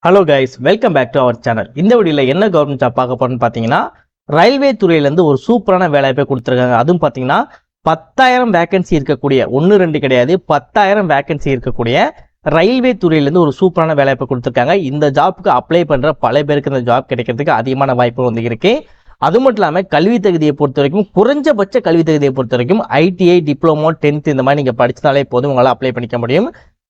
Hello guys, welcome back to our channel. இந்த வீடியோவில் என்ன கவர்மெண்ட் ஜாப் பார்க்க போறோம்னு பார்த்தீங்கன்னா, ரயில்வே துறையிலேருந்து ஒரு சூப்பரான வேலைவாய்ப்பை கொடுத்துருக்காங்க. அதுவும் பார்த்தீங்கன்னா 10,000 வேகன்சி இருக்கக்கூடிய, 1-2 கிடையாது, 10,000 வேகன்சி இருக்கக்கூடிய ரயில்வே துறையிலேருந்து ஒரு சூப்பரான வேலைவாய்ப்பை கொடுத்துருக்காங்க. இந்த ஜாப்புக்கு அப்ளை பண்ணுற பல பேருக்கு இந்த ஜாப் கிடைக்கிறதுக்கு அதிகமான வாய்ப்பு வந்து இருக்கு. அது மட்டும் இல்லாமல் கல்வி தகுதியை பொறுத்த வரைக்கும், குறைஞ்சபட்ச கல்வி தகுதியை பொறுத்த வரைக்கும் ITI, டிப்ளமோ, 10th இந்த மாதிரி நீங்கள் படிச்சினாலே போதும், உங்களால் அப்ளை பண்ணிக்க முடியும்.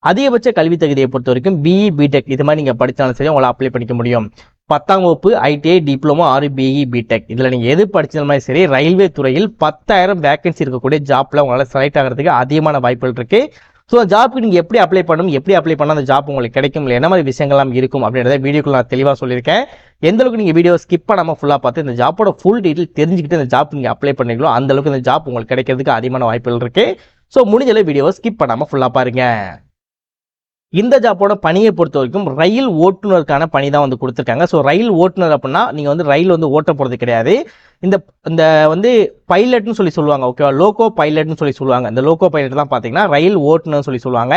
அதிகபட்ச கல்வி தகுதியை பொறுத்த வரைக்கும் BE, BTech இது மாதிரி நீங்கள் படித்தாலும் சரி உங்களால் அப்ளை பண்ணிக்க முடியும். 10ஆம் வகுப்பு ITI, diploma R BE, BTech இதில் நீங்கள் எது படித்தாலுமே சரி ரயில்வே துறையில் 10,000 வேகன்சி இருக்கக்கூடிய ஜாப்பில் உங்களால் செலக்ட் ஆகிறதுக்கு அதிகமான வாய்ப்புகள் இருக்குது. ஸோ ஜாப்புக்கு நீங்கள் எப்படி அப்ளை பண்ணணும், எப்படி அப்ளை பண்ணால் அந்த ஜாப் உங்களுக்கு கிடைக்கும், இல்லை என்ன மாதிரி விஷயங்கள்லாம் இருக்கும் அப்படின்றத வீடியோக்குள்ள நான் தெளிவாக சொல்லியிருக்கேன். எந்த அளவுக்கு நீங்கள் வீடியோ ஸ்கிப் பண்ணாமல் ஃபுல்லாக பார்த்து இந்த ஜாப்போட ஃபுல் டீட்டெயில் தெரிஞ்சுக்கிட்டு இந்த ஜாப் நீங்கள் அப்ளை பண்ணிங்களோ அந்த அளவுக்கு இந்த ஜாப் உங்களுக்கு கிடைக்கிறதுக்கு அதிகமான வாய்ப்புகள் இருக்குது. ஸோ முடிஞ்சளவு வீடியோவை ஸ்கிப் பண்ணாமல் ஃபுல்லாக பாருங்கள். இந்த ஜாப்போட பணியை பொறுத்த வரைக்கும் ரயில் ஓட்டுநருக்கான பணி தான் வந்து கொடுத்துருக்காங்க. ஸோ ரயில் ஓட்டுநர் அப்படின்னா நீங்கள் வந்து ரயில் வந்து ஓட்ட போகிறது கிடையாது. இந்த வந்து பைலட்னு சொல்லுவாங்க, ஓகேவா, லோகோ பைலட்னு சொல்லுவாங்க. இந்த லோகோ பைலட் தான் பார்த்தீங்கன்னா ரயில் ஓட்டுநர் சொல்லுவாங்க.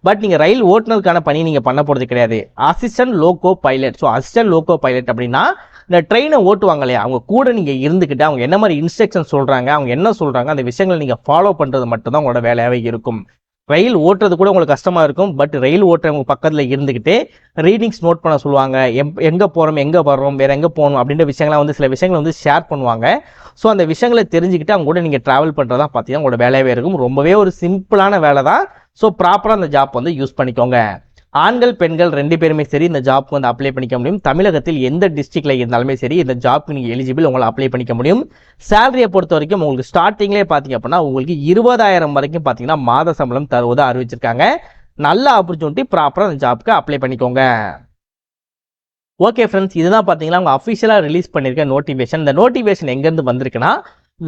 பட் நீங்கள் ரயில் ஓட்டுநருக்கான பணி நீங்கள் பண்ண போகிறது கிடையாது. Assistant loco pilot. So assistant loco pilot அப்படின்னா இந்த ட்ரெயினை ஓட்டுவாங்க இல்லையா, அவங்க கூட நீங்கள் இருந்துக்கிட்டு அவங்க என்ன மாதிரி இன்ஸ்ட்ரக்ஷன் சொல்கிறாங்க, அவங்க என்ன சொல்கிறாங்க, அந்த விஷயங்களை நீங்கள் ஃபாலோ பண்ணுறது மட்டும்தான் உங்களோட வேலையாகவே இருக்கும். ரயில் ஓட்டுறது கூட உங்களுக்கு கஷ்டமாக இருக்கும். பட் ரயில் ஓட்டுறவங்க பக்கத்தில் இருந்துக்கிட்டு ரீடிங்ஸ் நோட் பண்ண சொல்லுவாங்க. எங்கே போகிறோம், எங்கே வர்றோம், வேறு எங்கே போகணும் அப்படின்ற விஷயங்கள்லாம் வந்து சில விஷயங்களை வந்து ஷேர் பண்ணுவாங்க. ஸோ அந்த விஷயங்களை தெரிஞ்சுக்கிட்டு அவங்க கூட நீங்கள் ட்ராவல் பண்ணுறதா பார்த்தீங்கன்னா உங்களோட வேலையாகவே இருக்கும். ரொம்பவே ஒரு சிம்பிளான வேலை தான். ஸோ ப்ராப்பராக அந்த ஜாப் வந்து யூஸ் பண்ணிக்கோங்க. ஆண்கள் பெண்கள் 2 பேருமே சரி இந்த ஜாப்க்கு வந்து அப்ளை பண்ணிக்க முடியும். தமிழகத்தில் எந்த டிஸ்ட்ரிக்ட்ல இருந்தாலுமே சரி இந்த ஜாப்க்கு நீங்கள் எலிஜிபிள், உங்களை அப்ளை பண்ணிக்க முடியும். சேலரியை பொறுத்த வரைக்கும் உங்களுக்கு ஸ்டார்டிங்லேயே பார்த்தீங்க அப்படின்னா உங்களுக்கு 20,000 வரைக்கும் பார்த்தீங்கன்னா மாத சம்பளம் தருவதாக அறிவிச்சிருக்காங்க. நல்ல ஆப்பர்ச்சுனிட்டி, ப்ராப்பராக அந்த ஜாப்க்கு அப்ளை பண்ணிக்கோங்க. ஓகே ஃப்ரெண்ட்ஸ், இதுதான் பார்த்தீங்கன்னா அவங்க அஃபிஷியலாக ரிலீஸ் பண்ணியிருக்க நோட்டிஃபிகேஷன். இந்த நோட்டிஃபிகேஷன் எங்கேருந்து வந்திருக்குன்னா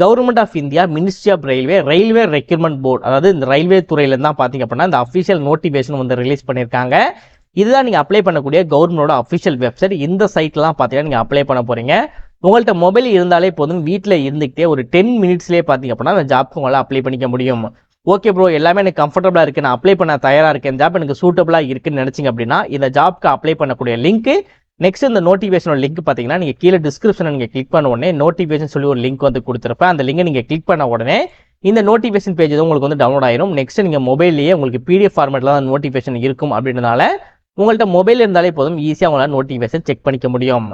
government of India, ministry of railway recruitment board, அதாவது இந்த ரயில்வே துறையிலேருந்து தான் பார்த்தீங்க அப்படின்னா இந்த அஃபிஷியல் நோட்டிஃபிகேஷன் வந்து ரிலீஸ் பண்ணியிருக்காங்க. இதுதான் நீங்கள் அப்ளை பண்ணக்கூடிய கவர்மெண்டோட அஃபிஷியல் வெப்சைட். இந்த சைட்லாம் பார்த்தீங்கன்னா நீங்கள் அப்ளை பண்ண போகிறீங்க. உங்கள்கிட்ட மொபைல் இருந்தாலே போதும், வீட்டில் இருந்துக்கிட்டே ஒரு 10 மினிட்ஸ்லேயே பார்த்தீங்க அப்படின்னா அந்த ஜாப்க்கு உங்களால் அப்ளை பண்ணிக்க முடியும். ஓகே ப்ரோ, எல்லாமே எனக்கு கம்ஃபர்டபுளாக இருக்குது, நான் அப்ளை பண்ண தயாராக இருக்கேன், ஜாப் எனக்கு சூட்டபுளாக இருக்குன்னு நினச்சிங்க அப்படின்னா இந்த ஜாப்க்கு அப்ளை பண்ணக்கூடிய லிங்க், நெக்ஸ்ட் இந்த நோட்டிஃபிகேஷனோட லிங்க் பார்த்தீங்கன்னா நீங்கள் கீழே டிஸ்கிரிப்ஷனை நீங்கள் கிளிக் பண்ண உடனே நோட்டிஃபிகேஷன் சொல்லி ஒரு லிங்க் வந்து கொடுத்துருப்பேன். அந்த லிங்கை நீங்கள் கிளிக் பண்ண உடனே இந்த நோட்டிஃபிகேஷன் பேஜ் உங்களுக்கு வந்து டவுன்லோட் ஆயிரும். நெக்ஸ்ட் நீங்கள் மொபைல்லேயே உங்களுக்கு PDF ஃபார்மேட்டில் தான் நோட்டிஃபிகேஷன் இருக்கும். அப்படின்றனால உங்கள்கிட்ட மொபைல் இருந்தாலே போதும், ஈஸியாக உங்களால் நோட்டிஃபிகேஷன் செக் பண்ணிக்க முடியும்.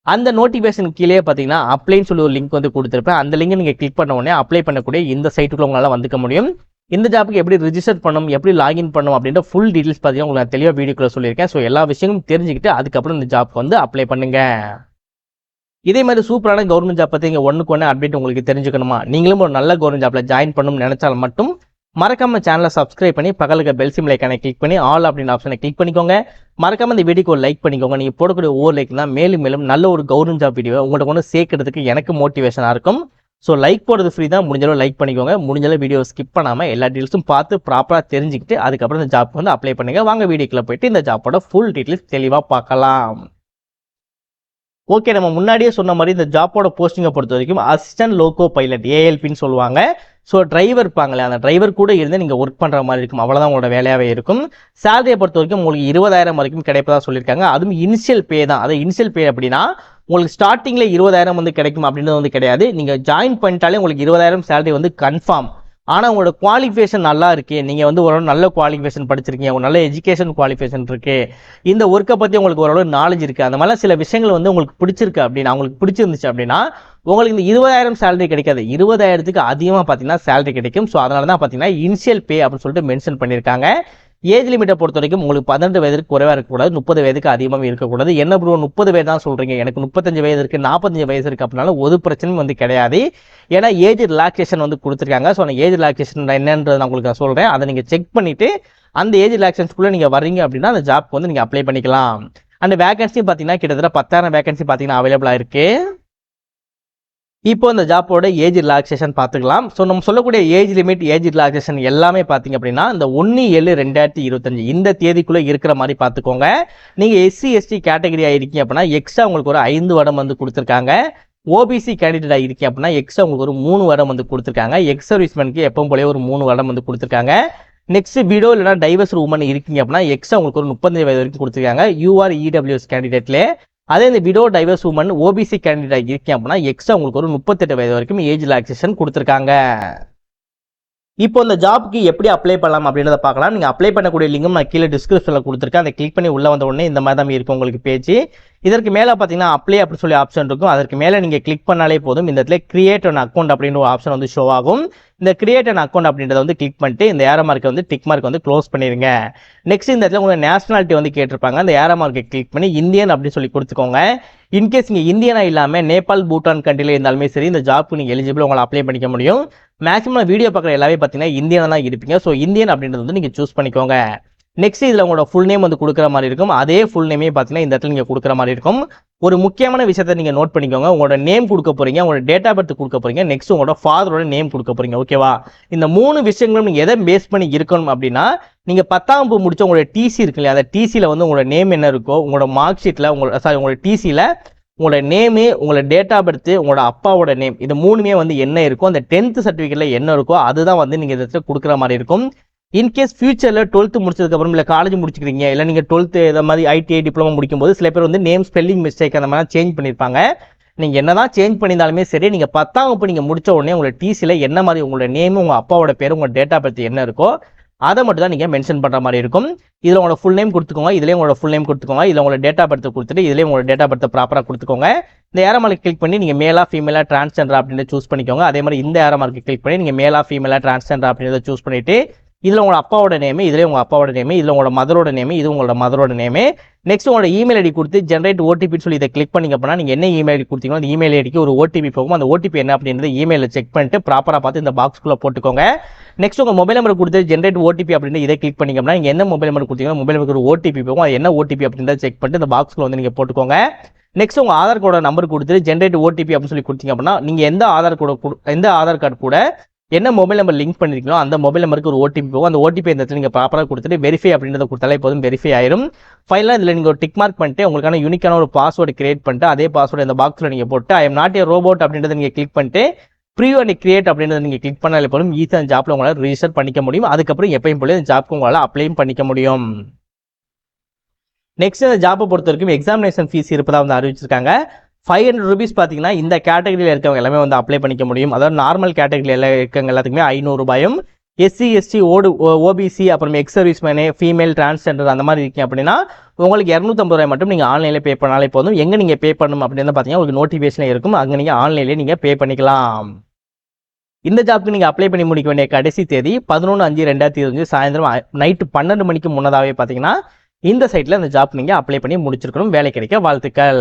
அந்த நோட்டிஃபிகேஷன் கீழே பார்த்தீங்கன்னா அப்ளைன்னு சொல்லி ஒரு லிங்க் வந்து கொடுத்துருப்பேன். அந்த லிங்கை நீங்கள் கிளிக் பண்ண உடனே அப்ளை பண்ணக்கூடிய இந்த சைட்டுக்குள்ள உங்களால் வந்துக்க முடியும். இந்த ஜாப்புக்கு எப்படி ரிஜிஸ்டர் பண்ணணும், எப்படி லாகின் பண்ணணும் அப்படின்ற ஃபுல் டீட்டெயில்ஸ் பார்த்தீங்கன்னா உங்களுக்கு நான் தெளிவாக வீடியோக்குள்ள சொல்லியிருக்கேன். ஸோ எல்லா விஷயங்களும் தெரிஞ்சுக்கிட்டு அதுக்கப்புறம் இந்த ஜாப்க்கு வந்து அப்ளை பண்ணுங்க. இதே மாதிரி சூப்பரான கவர்மெண்ட் ஜாப் பற்றி இங்கே ஒன்றுக்கு ஒன்று அப்டேட் உங்களுக்கு தெரிஞ்சுக்கணுமா, நீங்களும் ஒரு நல்ல கவர்மெண்ட் ஜாப்பில் ஜாயின் பண்ணணும்னு நினைச்சாலும் மட்டும் மறக்காம சேனலை சப்ஸ்கிரைப் பண்ணி பக்கத்துக்கு பெல் சிம் லைக்கான கிளிக் பண்ணி ஆல் அப்படின்னு ஆப்ஷனை கிளிக் பண்ணிக்கோங்க. மறக்காம இந்த வீடியோக்கு ஒரு லைக் பண்ணிக்கோங்க. நீங்கள் போடக்கூடிய ஒவ்வொரு லைக் தான் மேலும் மேலும் நல்ல ஒரு கவர்மெண்ட் ஜாப் வீடியோ உங்கள்கிட்ட கொண்டு சேர்க்கறதுக்கு எனக்கு மோட்டிவேஷனாக இருக்கும். ஸோ லைக் போடுறது ஃப்ரீ தான், முடிஞ்சளவு லைக் பண்ணிக்கோங்க. முடிஞ்சளவு வீடியோ ஸ்கிப் பண்ணாமல் எல்லா டீட்டெயில்ஸும் பார்த்து ப்ராப்பராக தெரிஞ்சுக்கிட்டு அதுக்கப்புறம் இந்த ஜாப் வந்து அப்ளை பண்ணுங்க. வாங்க வீடியோக்குள்ள போயிட்டு இந்த ஜாப்போட ஃபுல் டீட்டெயில்ஸ் தெளிவாக பார்க்கலாம். ஓகே, நம்ம முன்னாடியே சொன்ன மாதிரி இந்த ஜாப்போட போஸ்டிங்கை பொறுத்த வரைக்கும் அசிஸ்டன்ட் லோகோ பைலட், ALPன்னு சொல்லுவாங்க. ஸோ டிரைவர் இருப்பாங்களே, அந்த டிரைவர் கூட இருந்து நீங்கள் ஒர்க் பண்ணுற மாதிரி இருக்கும். அவ்வளோதான் உங்களோட வேலையாகவே இருக்கும். சேலரியை பொறுத்த வரைக்கும் உங்களுக்கு 20,000 வரைக்கும் கிடைப்பதா சொல்லியிருக்காங்க. அதுவும் இனிஷியல் பே தான். அது இனிஷியல் பே அப்படின்னா உங்களுக்கு ஸ்டார்டிங்கில் 20,000 வந்து கிடைக்கும் அப்படின்றது வந்து கிடையாது. நீங்கள் ஜாயின் பண்ணிட்டாலே உங்களுக்கு 20,000 சேலரி வந்து கன்ஃபார்ம். ஆனால் உங்களோட குவாலிஃபிகேஷன் நல்லா இருக்கு, நீங்கள் வந்து ஓரளவு நல்ல குவாலிஃபிகேஷன் படிச்சிருக்கீங்க, ஒரு நல்ல எஜுகேஷன் குவாலிஃபிகேஷன் இருக்கு, இந்த ஒர்க்கை பற்றி உங்களுக்கு ஓரளவு நாலேஜ் இருக்குது, அந்த மாதிரிலாம் சில விஷயங்கள் வந்து உங்களுக்கு பிடிச்சிருக்கு அப்படின்னா, உங்களுக்கு பிடிச்சிருந்துச்சு அப்படின்னா உங்களுக்கு இந்த 20,000 சேலரி கிடைக்காது, 20,000க்கு அதிகமாக பார்த்தீங்கன்னா சேலரி கிடைக்கும். ஸோ அதனால தான் பார்த்தீங்கன்னா இனிஷியல் பே அப்படின்னு சொல்லிட்டு மென்ஷன் பண்ணியிருக்காங்க. ஏஜ் லிமிட்டை பொறுத்த வரைக்கும் உங்களுக்கு 18 வயதுக்கு குறைவாக இருக்கக்கூடாது, 30 வயதுக்கு அதிகமாக இருக்கக்கூடாது. என்ன ப்ரோ 30 வயது தான் சொல்கிறீங்க, எனக்கு 35 வயது இருக்குது, 45 வயசு இருக்குது அப்படின்னாலும் ஒரு பிரச்சனையும் வந்து கிடையாது. ஏன்னா ஏஜ் ரிலாக்ஸேஷன் வந்து கொடுத்துருக்காங்க. ஸோ அந்த ஏஜ் ரிலாக்ஸேஷன் என்னன்றது நான் உங்களுக்கு சொல்கிறேன். அதை நீங்கள் செக் பண்ணிவிட்டு அந்த ஏஜ் ரிலாக்ஸேஷனுக்குள்ளே நீங்கள் வர்றீங்க அப்படின்னா அந்த ஜாப்க்கு வந்து நீங்கள் அப்ளை பண்ணிக்கலாம். அந்த வேகன்சி பார்த்தீங்கன்னா கிட்டத்தட்ட 10,000 வேகன்சி பார்த்தீங்கன்னா அவைலபிளாக இருக்குது. இப்போ இந்த ஜாப்போட ஏஜ் ரிலாக்ஸேஷன் பார்த்துக்கலாம். ஸோ நம்ம சொல்லக்கூடிய ஏஜ் லிமிட், ஏஜ் ரிலாக்ஸேஷன் எல்லாமே பார்த்தீங்க அப்படின்னா இந்த 1/7/2025 இந்த தேதிக்குள்ளே இருக்கிற மாதிரி பார்த்துக்கோங்க. நீங்கள் SC ST கேட்டகரி ஆகிருக்கீங்க அப்படின்னா எக்ஸ்ட்ரா உங்களுக்கு ஒரு 5 வருடம் வந்து கொடுத்துருக்காங்க. OBC கேண்டிடேட் ஆகிருக்கீங்க அப்படின்னா எக்ஸ்ட்ரா உங்களுக்கு ஒரு 3 வருடம் வந்து கொடுத்துருக்காங்க. எக்ஸ் சர்வீஸ்மேனுக்கு எப்பவும் போல ஒரு 3 வருடம் வந்து கொடுத்துருக்காங்க. நெக்ஸ்ட் விடோ இல்லைனா டைவர்ஸ் உமன் இருக்கீங்க அப்படின்னா எக்ஸ்ட்ரா உங்களுக்கு ஒரு 35 வயது வரைக்கும் கொடுத்துருக்காங்க யூஆர் இடபிள்யூஎஸ் கேண்டிடேட்ல. அதே இந்த widow divorce women OBC candidate இருக்கீங்க அப்படின்னா எக்ஸ்ட்ரா உங்களுக்கு ஒரு 38 வயது வரைக்கும் ஏஜ் ரிலாக்ஸேஷன் கொடுத்துருக்காங்க. இப்போ இந்த ஜாப்க்கு எப்படி அப்ளை பண்ணலாம் அப்படின்றத பார்க்கலாம். நீங்கள் அப்ளை பண்ணக்கூடிய லிங்கும் நான் கீழே டிஸ்கிரிப்ஷனில் கொடுத்துருக்கேன். அதை கிளிக் பண்ணி உள்ள வந்த உடனே இந்த மாதிரி தான் இருக்கும் உங்களுக்கு பேஜ். இதற்கு மேலே பார்த்தீங்கன்னா அப்ளை அப்படி சொல்லி ஆப்ஷன் இருக்கும். அதற்கு மேலே நீங்கள் கிளிக் பண்ணாலே போதும். இந்த இடத்துல கிரியேட் அன் அக்கௌண்ட் அப்படின்ற ஒரு ஆப்ஷன் வந்து ஷோ ஆகும். இந்த கிரியேட் அன் அக்கௌண்ட் அப்படின்றத வந்து கிளிக் பண்ணிட்டு இந்த ஏரோ மார்க்கை வந்து டிக் மார்க் வந்து க்ளோஸ் பண்ணிடுங்க. நெக்ஸ்ட் இந்த இடத்துல உங்கள் நேஷனாலிட்டி வந்து கேட்டிருப்பாங்க. அந்த ஏரோ மார்க்கை கிளிக் பண்ணி இந்தியன் அப்படின்னு சொல்லி கொடுத்துக்கோங்க. இன்கேஸ் நீங்கள் இந்தியனா இல்லாமல் நேபாள் பூட்டான் கண்ட்ரியில் இருந்தாலுமே சரி இந்த ஜாப்க்கு நீங்கள் எலிஜிபிள் உங்களை அப்ளை பண்ணிக்க முடியும். மேக்ஸிமம் வீடியோ பார்க்குற எல்லாமே பார்த்தீங்கன்னா இந்தியனா தான் இருப்பீங்க. ஸோ இந்தியன் அப்படின்றது வந்து நீங்கள் சூஸ் பண்ணிக்கோங்க. நெக்ஸ்ட் இதில் உங்களோட ஃபுல் நேம் வந்து கொடுக்குற மாதிரி இருக்கும். அதே ஃபுல் நேமே பார்த்தீங்கன்னா இந்த இடத்துல நீங்கள் கொடுக்குற மாதிரி இருக்கும். ஒரு முக்கியமான விஷயத்தை நீங்கள் நோட் பண்ணிக்கோங்க. உங்களோட நேம் கொடுக்க போறீங்க, உங்களோட டேட் ஆஃப் பர்த் கொடுக்க போறீங்க, நெக்ஸ்ட் உங்களோட ஃபாதரோட நேம் கொடுக்க போறீங்க. ஓகேவா? இந்த 3 விஷயங்களும் நீங்கள் எதை பேஸ் பண்ணி இருக்கணும் அப்படின்னா நீங்கள் 10ஆம் வகுப்பு முடிச்ச உங்களோட டிசி இருக்கு இல்லையா, அந்த டிசியில் வந்து உங்களோட நேம் என்ன இருக்கோ, உங்களோட மார்க் ஷீட்டில் உங்களோட டிசியில் உங்களோட நேமு, உங்களோட டேட் ஆஃப் பர்த், உங்களோட அப்பாவோட நேம், இது 3மே வந்து என்ன இருக்கும், அந்த 10th சர்டிஃபிகேட்ல என்ன இருக்கோ அதுதான் வந்து நீங்கள் இதை கொடுக்குற மாதிரி இருக்கும். இன்கேஸ் ஃபியூச்சரில் 12th முடிச்சதுக்கப்புறம் இல்லை காலேஜ் முடிச்சுக்கிறீங்க, இல்லை நீங்கள் 12th இதை மாதிரி ஐடிஐ டிப்ளமோ முடிக்கும்போது சில பேர் வந்து நேம் ஸ்பெல்லிங் மிஸ்டேக் அந்த மாதிரி சேஞ்ச் பண்ணியிருப்பாங்க. நீங்கள் என்னதான் சேஞ்ச் பண்ணியிருந்தாலுமே சரி, நீங்கள் 10ஆம் வகுப்பு நீங்கள் முடிச்ச உடனே உங்களோட டிசியில் என்ன மாதிரி உங்களோட நேம், உங்கள் அப்பாவோட பேர், உங்களோட டேட் ஆஃப் பர்த் என்ன இருக்கோ அதை மட்டும் தான் நீங்கள் மென்ஷன் பண்ணுற மாதிரி இருக்கும். இதில் உங்களோட ஃபுல் நேம் கொடுத்துக்கோங்க, இதிலே உங்களோட ஃபுல் நேம் கொடுத்துக்கோங்க, இதில் உங்களோட டேட் ஆஃப் பர்த் கொடுத்துட்டு இதிலே உங்களோட டேட் ஆஃப் பர்த் ப்ராப்பராக கொடுத்துக்கோங்க. இந்த ஏரோ மார்க் கிளிக் பண்ணி நீங்கள் மேலா ஃபீமேலா டிரான்ஸ்ஜெண்டர் அப்படின்னு சூஸ் பண்ணிக்கோங்க. அதே மாதிரி இந்த ஏரோ மார்க் கிளிக் பண்ணி நீங்கள் மேலா ஃபீமேலா டிரான்ஸ்ஜெண்டர் அப்படின்றத சூஸ் பண்ணிட்டு இதில் உங்களோட அப்பாவோட நேமு, இதிலே உங்கள் அப்பாவோட நேமு, இதில் உங்களோட மதரோட நேமு, இது உங்களோட மதரோட நேமு. நெக்ஸ்ட் உங்களோட இமெயில் ஐடி கொடுத்து ஜென்ரேட் ஓடிபின்னு சொல்லி இதை கிளிக் பண்ணிங்க அப்படின்னா நீங்கள் என்ன இமெயில் ஐடி கொடுத்தீங்களோ அந்த இமெயில் ஐடிக்கு ஒரு ஓடிபி போகும். அந்த ஓடிபி என்ன அப்படின்றது இமெயிலில் செக் பண்ணிட்டு ப்ராப்பராக பார்த்து இந்த பாக்ஸ்குள்ளே போட்டுக்கோங்க. நெக்ஸ்ட் உங்கள் மொபைல் நம்பர் கொடுத்து ஜென்ரேட் ஓடிபி அப்படின்னு இதை கிளிக் பண்ணிங்க அப்படின்னா நீங்கள் என்ன மொபைல் நம்பர் கொடுத்தீங்கன்னா மொபைல் நம்பருக்கு ஒரு ஓடிபி போகும். அது என்ன ஓடிபி அப்படின்றத செக் பண்ணிட்டு இந்த பாக்ஸ்குள்ளே வந்து நீங்கள் போட்டுக்கோங்க. நெக்ஸ்ட் உங்கள் ஆதார் கார்டோட நம்பர் கொடுத்துட்டு ஜென்ரேட் ஓடிபி அப்படின்னு சொல்லி கொடுத்தீங்க அப்படின்னா நீங்கள் எந்த ஆதார் கார்டு கூட என்ன மொபைல் நம்பர் லிங்க் பண்ணிருக்கீங்களோ அந்த மொபைல் நம்பருக்கு ஒரு ஓடிபி போகும். அந்த ஓடிபி இந்த இடத்துல நீங்கள் ப்ராப்பராக கொடுத்துட்டு வெரிஃபை அப்படின்றத கொடுத்தாலே போதும், வெரிஃபை ஆயிரும். ஃபைனலாக இதில் நீங்கள் ஒரு டிக் மார்க் பண்ணிட்டு உங்களுக்கான யூனிக்கான ஒரு பாஸ்வேர்டு கிரியேட் பண்ணிட்டு அதே பாஸ்வேர்டு இந்த பாக்ஸில் நீங்கள் போட்டு I am not a robot அப்படின்றத நீங்கள் கிளிக் பண்ணிட்டு ப்ரீவ் அண்ட் கிரியேட் அப்படின்றத நீங்கள் கிளிக் பண்ணாலே போதும் ஈஸியாக அந்த ஜாப்பில் உங்களால் ரிஜிஸ்டர் பண்ணிக்க முடியும். அதுக்கப்புறம் எப்பயும் போல இந்த ஜாப்க்கு உங்களால் அப்ளையும் பண்ணிக்க முடியும். நெக்ஸ்ட் இந்த ஜாப்பை பொறுத்த வரைக்கும் எக்ஸாமினேஷன் ஃபீஸ் இருப்பதாக வந்து அறிவிச்சிருக்காங்க. 500 rupees பார்த்தீங்கன்னா இந்த கேட்டகரியில் இருக்கவங்க எல்லாமே வந்து அப்ளை பண்ணிக்க முடியும். அதாவது நார்மல் கேட்டகரியில் எல்லாம் இருக்கவங்க எல்லாத்துக்குமே 500 ரூபாயும், எஸ்சி எஸ்டி ஓபிசி அப்புறம் ex service menu female transgender அந்த மாதிரி இருக்கீங்க அப்படின்னா உங்களுக்கு 250 ரூபாய் மட்டும் நீங்கள் ஆன்லைனில் பே பண்ணாலே போதும். எங்கே நீங்கள் பே பண்ணணும் அப்படின்னு பார்த்தீங்கன்னா உங்களுக்கு நோட்டிஃபிகேஷன் இருக்கும், அங்கே நீங்கள் ஆன்லைன்லேயே நீங்கள் பே பண்ணிக்கலாம். இந்த ஜாப்க்கு நீங்கள் அப்ளை பண்ணி முடிக்க வேண்டிய கடைசி தேதி 11/5/2025 சாயந்தரம் நைட்டு 12 மணிக்கு முன்னதாகவே பார்த்தீங்கன்னா இந்த சைட்டில் இந்த ஜாப் நீங்கள் அப்ளை பண்ணி முடிச்சிருக்கணும். வேலை கிடைக்க வாழ்த்துக்கள்.